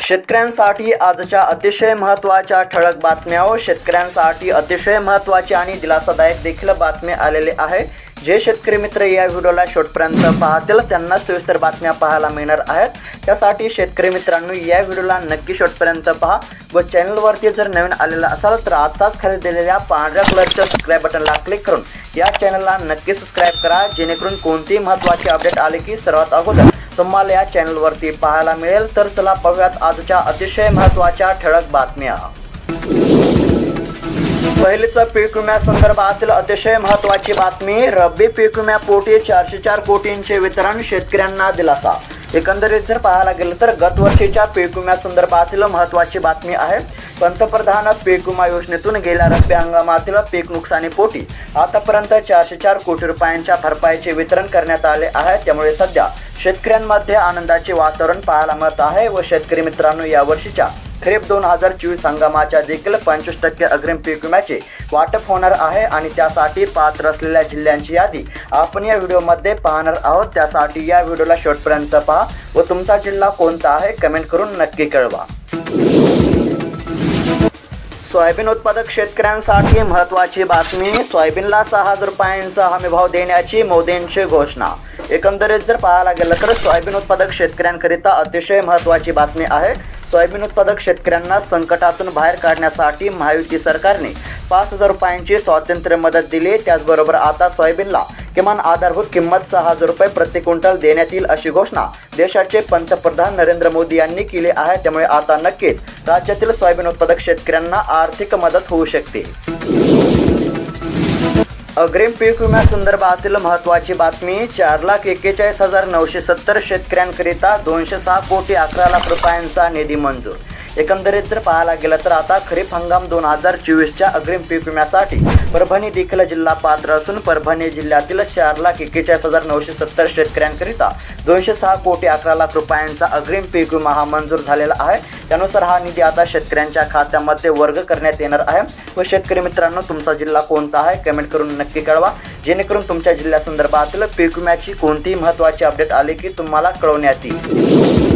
शेतकऱ्यांसाठी आजच्या अतिशय महत्त्वाच्या ठळक बातम्या व शेतकऱ्यांसाठी अतिशय महत्त्वाची आणि दिलासादायक देखील बातमी आलेली आहे। जे शेतकरी मित्र या व्हिडिओला शेवटपर्यंत पाहतील त्यांना सविस्तर बातम्या पाहायला मिळणार आहेत। त्यासाठी शेतकरी मित्रांनो या व्हिडिओला नक्की शेवटपर्यंत पहा व चॅनलवरती जर नवीन आलेला असाल तर आताच खाली दिलेल्या पांढऱ्या कलरच्या सबस्क्राइब बटनला क्लिक करून या चॅनलला नक्की सबस्क्राइब करा, जेणेकरून कोणतीही महत्त्वाची अपडेट आली की सर्वात अगोदर तुम्हाला या चॅनलवरती पाहायला मिळेल। तर चला पाहूयात आजच्या अतिशय महत्त्वाच्या ठळक बातम्या। पहिलीच पीक विम्यासंदर्भातील अतिशय महत्त्वाची बातमी। रब्बी पीक विम्यापोटी 404 कोटींचे वितरण, शेतकऱ्यांना दिलासा। एकंदरीत जर पाहायला गेलं तर गत वर्षीच्या पीक विम्यासंदर्भातील महत्त्वाची बातमी आहे। पंतप्रधान पीक विमा योजनेतून गेल्या रब्बी हंगामातील पीक नुकसानीपोटी आतापर्यंत 404 कोटी रुपयांच्या भरपाईचे वितरण करण्यात आले आहे। त्यामुळे सध्या शेतकऱ्यांमध्ये आनंदाचे वातावरण पाहायला मिळत आहे व शेतकरी मित्रांनो या वर्षीच्या खरीप 2024 हंगामाच्या देखील 25% अग्रिम पीक विम्याचे वाटप होणार आहे आणि त्यासाठी पात्र असलेल्या जिल्ह्यांची यादी आपण या व्हिडिओमध्ये पाहणार आहोत। त्यासाठी या व्हिडिओला शेवटपर्यंत पहा व तुमचा जिल्हा कोणता आहे कमेंट करून नक्की कळवा। सोयाबीन उत्पादक शेतकऱ्यांसाठी महत्त्वाची बातमी। सोयाबीनला 6000 रुपयांचा हमीभाव देण्याची मोदींची घोषणा। एकंदरीत जर पाहायला गेलं तर सोयाबीन उत्पादक शेतकऱ्यांकरिता अतिशय महत्त्वाची बातमी आहे। सोयाबीन उत्पादक शेतकऱ्यांना संकटातून बाहेर काढण्यासाठी महायुती सरकारने 5000 रुपयांची स्वातंत्र्य मदत दिली। त्याचबरोबर आता सोयाबीनला किमान आधारभूत किंमत 6000 रुपये प्रति क्विंटल देण्यात येईल अशी घोषणा देशाचे पंतप्रधान नरेंद्र मोदी यांनी केली आहे। त्यामुळे आता नक्कीच राज्यातील सोयाबीन उत्पादक शेतकऱ्यांना आर्थिक मदत होऊ शकते। अग्रिम पीक विम्यासंदर्भातील महत्त्वाची बातमी। 4,41,970 शेतकऱ्यांकरिता 206 कोटी 11 लाख रुपयांचा निधी मंजूर। एकंदरीत जर पाहायला गेलं तर आता खरीप हंगाम 2024च्या अग्रिम पीक विम्यासाठी परभणी देखील जिल्हा पात्र असून परभणी जिल्ह्यातील 4,41,970 शेतकऱ्यांकरिता 206 कोटी 11 लाख रुपयांचा अग्रिम पीक विमा हा मंजूर झालेला आहे। त्यानुसार हा निधी आता शेतकऱ्यांच्या खात्यामध्ये वर्ग करण्यात येणार आहे व शेतकरी मित्रांनो तुमचा जिल्हा कोणता आहे कमेंट करून नक्की कळवा, जेणेकरून तुमच्या जिल्ह्यासंदर्भातील पीक विम्याची कोणतीही महत्त्वाची अपडेट आली की तुम्हाला कळवण्यात येईल।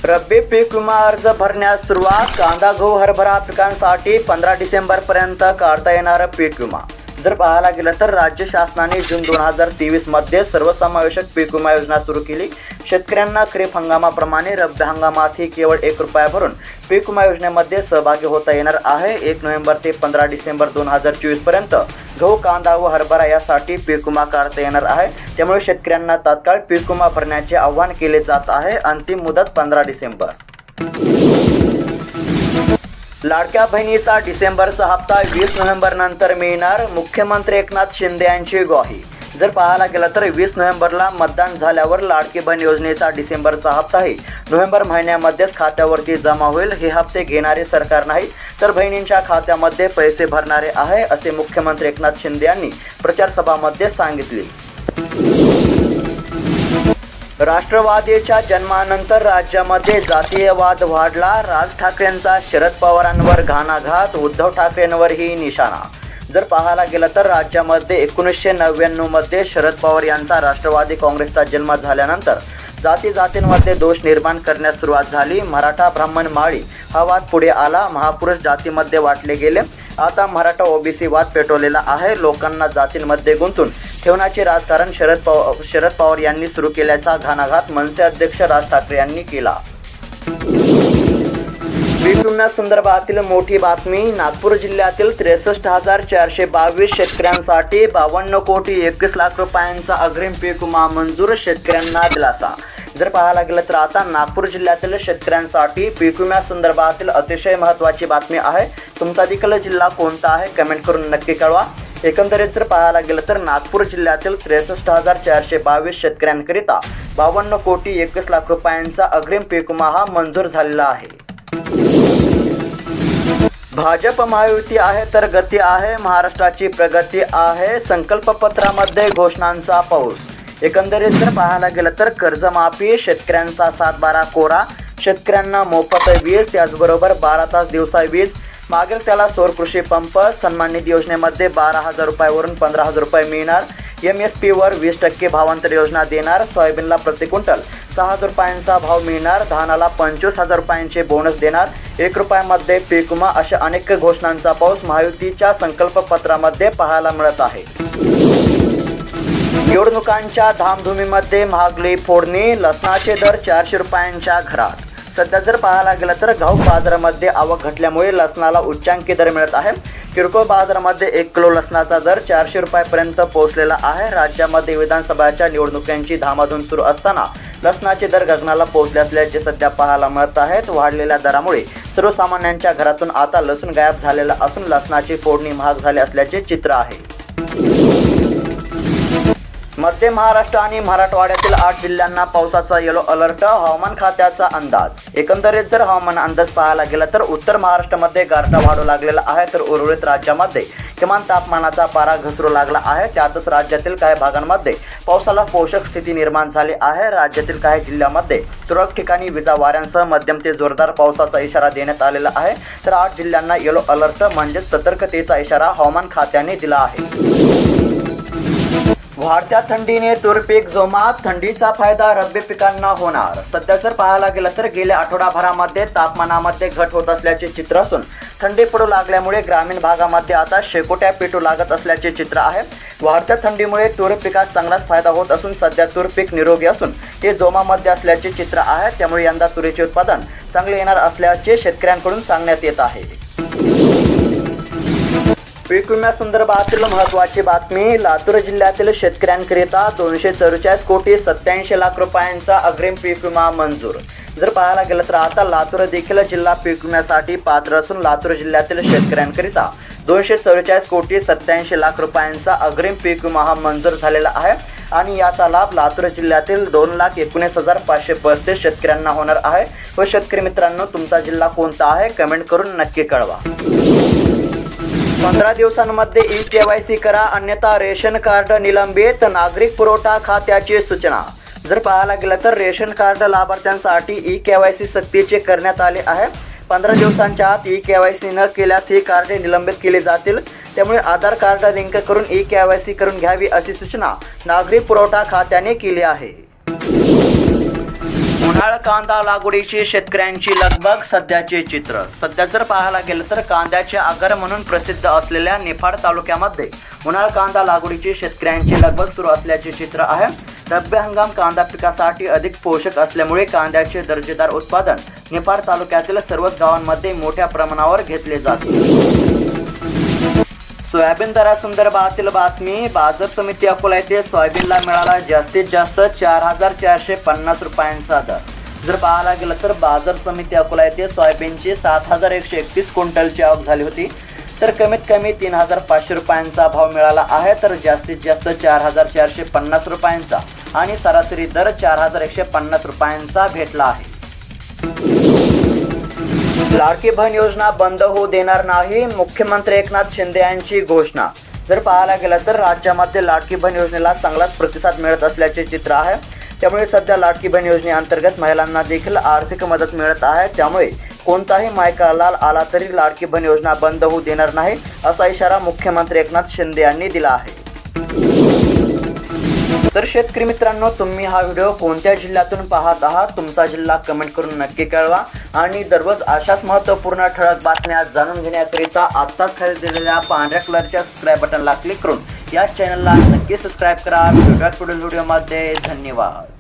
रब्बी पीक विमा अर्ज भरण्यास सुरुवात। कांदा, गहू, हरभरा पिकांसाठी 15 डिसेंबरपर्यंत काढता येणार पीक विमा। जर पाहायला गेलं तर राज्य शासनाने जून 2023 मध्ये सर्वसमावेशक पीक विमा योजना सुरू केली। शेतकऱ्यांना खरीप हंगामाप्रमाणे रब्बी हंगामातही केवळ 1 रुपया भरून पीक विमा योजनेमध्ये सहभागी होता येणार आहे। 1 नोव्हेंबर ते 15 डिसेंबर 2024 पर्यंत गहू, कांदा व हरभरा यासाठी पीक विमा काढता येणार आहे। त्यामुळे शेतकऱ्यांना तात्काळ पीक विमा भरण्याचे आवाहन केले जात आहे। अंतिम मुदत 15 डिसेंबर। लाडक्या बहिणीचा डिसेंबरचा हप्ता 20 नोव्हेंबर नंतर मिळणार, मुख्यमंत्री एकनाथ शिंदे यांची ग्वाही। जर पाहायला गेलं तर 20 नोव्हेंबरला मतदान झाल्यावर लाडकी बहीण योजनेचा डिसेंबरचा हप्ताही नोव्हेंबर महिन्यामध्येच खात्यावरती जमा होईल। हे हप्ते घेणारे सरकार नाही तर बहिणींच्या खात्यामध्ये पैसे भरणारे आहे, असे मुख्यमंत्री एकनाथ शिंदे यांनी प्रचार सभामध्ये सांगितले। राष्ट्रवादीच्या जन्मानंतर राज्यामध्ये जातीयवाद वाढला, राज ठाकरेंचा शरद पवारांवर घाणाघात, उद्धव ठाकरेंवरही निशाणा। जर पाहायला गेलं तर राज्यामध्ये 1999 मध्ये शरद पवार यांचा राष्ट्रवादी काँग्रेसचा जन्म झाल्यानंतर जातींमध्ये दोष निर्माण करण्यास सुरुवात झाली। मराठा, ब्राह्मण, माळी हा वाद पुढे आला, महापुरुष जातीमध्ये वाटले गेले। आता मराठा ओबीसी वाद पेटवलेला आहे। लोकांना जातींमध्ये गुंतून ठेवण्याचे राजकारण शरद पवार यांनी सुरू केल्याचा घाणाघात मनसे अध्यक्ष राज ठाकरे यांनी केला। पीक विम्यासंदर्भातील मोठी बातमी। नागपूर जिल्ह्यातील 63,422 शेतकऱ्यांसाठी 52 कोटी 21 लाख रुपयांचा अग्रिम पीक विमा मंजूर, शेतकऱ्यांना दिलासा। जर पाहायला गेलं तर आता नागपूर जिल्ह्यातील शेतकऱ्यांसाठी पीक विम्यासंदर्भातील अतिशय महत्त्वाची बातमी आहे। तुमचा देखील जिल्हा कोणता आहे कमेंट करून नक्की कळवा। एकंदरीत जर पाहायला गेलं तर नागपूर जिल्ह्यातील 63,422 शेतकऱ्यांकरिता 52 कोटी 21 लाख रुपयांचा अग्रिम पीक विमा हा मंजूर झालेला आहे। भाजप महायुती आहे तर गती आहे, महाराष्ट्राची प्रगती आहे, संकल्पपत्रामध्ये घोषणांचा पाऊस। एकंदरीत जर पाहायला गेलं तर कर्जमाफी, शेतकऱ्यांचा 7/12 कोरा, शेतकऱ्यांना मोफत वीज, त्याचबरोबर 12 तास दिवसा वीज, मागेल त्याला सौर कृषी पंप, सन्मान निधी योजनेमध्ये 12,000 रुपयावरून 15,000 रुपये मिळणार। MSP वर 20% भावांतर योजना देणार, सोयाबीनला प्रति क्विंटल 6,000 रुपयांचा भाव मिळणार, धानाला 25,000 रुपयांचे बोनस देणार, 1 रुपयामध्ये पीक विमा अशा अनेक घोषणांचा पाऊस महायुतीच्या संकल्पपत्रामध्ये पाहायला मिळत आहे। निवडणुकांच्या धामधुमीमध्ये महागली फोडणी, लसणाचे दर 400 रुपयांच्या घरात। सध्या जर पाहायला गेलं तर घाऊक बाजारामध्ये आवक घटल्यामुळे लसणाला उच्चांकी दर मिळत आहे। किरकोळ बाजारामध्ये 1 किलो लसणाचा दर 400 रुपयांपर्यंत पोहोचलेला आहे। राज्यामध्ये विधानसभाच्या निवडणुकांची धामाधूम सुरू असताना लसणाचे दर गगनाला पोहोचले असल्याचे सध्या पाहायला मिळत आहेत। वाढलेल्या दरामुळे सर्वसामान्यांच्या घरातून आता लसूण गायब झालेला असून लसणाची फोडणी महाग झाली असल्याचे चित्र आहे। मध्य महाराष्ट्र आणि मराठवाड्यातील 8 जिल्ह्यांना पावसाचा येलो अलर्ट, हवामान खात्याचा अंदाज। एकंदरीत जर हवामान अंदाज पाहायला गेला तर उत्तर महाराष्ट्रामध्ये गारठा वाढू लागलेला आहे, तर उर्वरित राज्यामध्ये किमान तापमानाचा पारा घसरू लागला आहे। त्यातच राज्यातील काही भागांमध्ये पावसाला पोषक स्थिती निर्माण झाली आहे। राज्यातील काही जिल्ह्यांमध्ये तुरळक ठिकाणी विजा वाऱ्यांसह मध्यम ते जोरदार पावसाचा इशारा देण्यात आलेला आहे, तर 8 जिल्ह्यांना येलो अलर्ट म्हणजे सतर्कतेचा इशारा हवामान खात्याने दिला आहे। वाढत्या थंडीने तूर पीक जोमात, थंडीचा फायदा रब्बी पिकांना होणार। सध्या जर पाहायला गेलं तर गेल्या आठवडाभरामध्ये तापमानामध्ये घट होत असल्याचे चित्र असून थंडी पडू लागल्यामुळे ग्रामीण भागामध्ये आता शेकोट्या पेटू लागत असल्याचे चित्र आहे। वाढत्या थंडीमुळे तूर पिकात चांगलाच फायदा होत असून सध्या तूर पीक निरोगी असून ते जोमामध्ये असल्याचे चित्र आहे। त्यामुळे यंदा तुरीचे उत्पादन चांगले येणार असल्याचे शेतकऱ्यांकडून सांगण्यात येत आहे। पीक विम्यासंदर्भातील महत्त्वाची बातमी, लातूर जिल्ह्यातील शेतकऱ्यांकरिता 244 कोटी 87 लाख रुपयांचा अग्रिम पीक विमा मंजूर। जर पाहायला गेलं तर आता लातूर देखील जिल्हा पीक विम्यासाठी पात्र असून लातूर जिल्ह्यातील शेतकऱ्यांकरिता 244 कोटी 87 लाख रुपयांचा अग्रिम पीक विमा हा मंजूर झालेला आहे आणि याचा लाभ लातूर जिल्ह्यातील 2,19,535 शेतकऱ्यांना होणार आहे। व शेतकरी मित्रांनो, तुमचा जिल्हा कोणता आहे कमेंट करून नक्की कळवा। 15 दिवसांमध्ये ई-KYC करा, अन्यथा रेशन कार्ड निलंबित, नागरिक पुरवठा खात्याची सूचना। जर पाहायला गेलं तर रेशन कार्ड लाभार्थ्यांसाठी ई-KYC सक्तीचे करण्यात आले आहे। 15 दिवसांच्या आत ई-KYC न केल्यास ही कार्डे निलंबित केली जातील। त्यामुळे आधार कार्ड लिंक करून ई-KYC करून घ्यावी अशी सूचना नागरिक पुरवठा खात्याने केली आहे। उन्हाळ कांदा लागवडीची शेतकऱ्यांची लगबग, सध्याचे चित्र। सध्या जर पाहायला गेलं तर कांद्याचे आगर म्हणून प्रसिद्ध असलेल्या निफाड तालुक्यामध्ये उन्हाळ कांदा लागवडीची शेतकऱ्यांची लगबग सुरू असल्याचे चित्र आहे। रब्बी हंगाम कांदा पिकासाठी अधिक पोषक असल्यामुळे कांद्याचे दर्जेदार उत्पादन निफाड तालुक्यातील सर्वच गावांमध्ये मोठ्या प्रमाणावर घेतले जाते। सोयाबीन दरासंदर्भातील बातमी, बाजार समिती अकोला येथे सोयाबीनला मिळाला जास्तीत जास्त 4,450 रुपयांचा दर। जर पाहायला गेलं तर बाजार समिती अकोला येथे सोयाबीनची 7,131 क्विंटलची आवक झाली होती, तर कमीत कमी 3,500 रुपयांचा भाव मिळाला आहे, तर जास्तीत जास्त 4,450 रुपयांचा आणि सरासरी दर 4,150 रुपयांचा भेटला आहे। लाडकी बहीण योजना बंद होऊ देणार नाही, मुख्यमंत्री एकनाथ शिंदे यांची घोषणा। जर पाहायला गेलं तर राज्यामध्ये लाडकी बहीण योजनेला चांगलाच प्रतिसाद मिळत असल्याचे चित्र आहे। त्यामुळे सध्या लाडकी बहीण योजनेअंतर्गत महिलांना देखील आर्थिक मदत मिळत आहे। त्यामुळे कोणताही मायका लाल आला तरी लाडकी बहीण योजना बंद होऊ देणार नाही असा इशारा मुख्यमंत्री एकनाथ शिंदे यांनी दिला आहे। तर शेतकरी मित्रांनो, तुम्ही हा व्हिडिओ कोणत्या जिल्ह्यातून पाहत आहात तुमचा जिल्हा कमेंट करून नक्की कळवा आणि दररोज अशाच महत्त्वपूर्ण ठळक बातम्या जाणून घेण्याकरिता आत्ताच खाली दिलेल्या पांढऱ्या कलरच्या सबस्क्राईब बटनला क्लिक करून या चॅनलला नक्की सबस्क्राईब करा। भेटूया पुढील व्हिडिओमध्ये। धन्यवाद।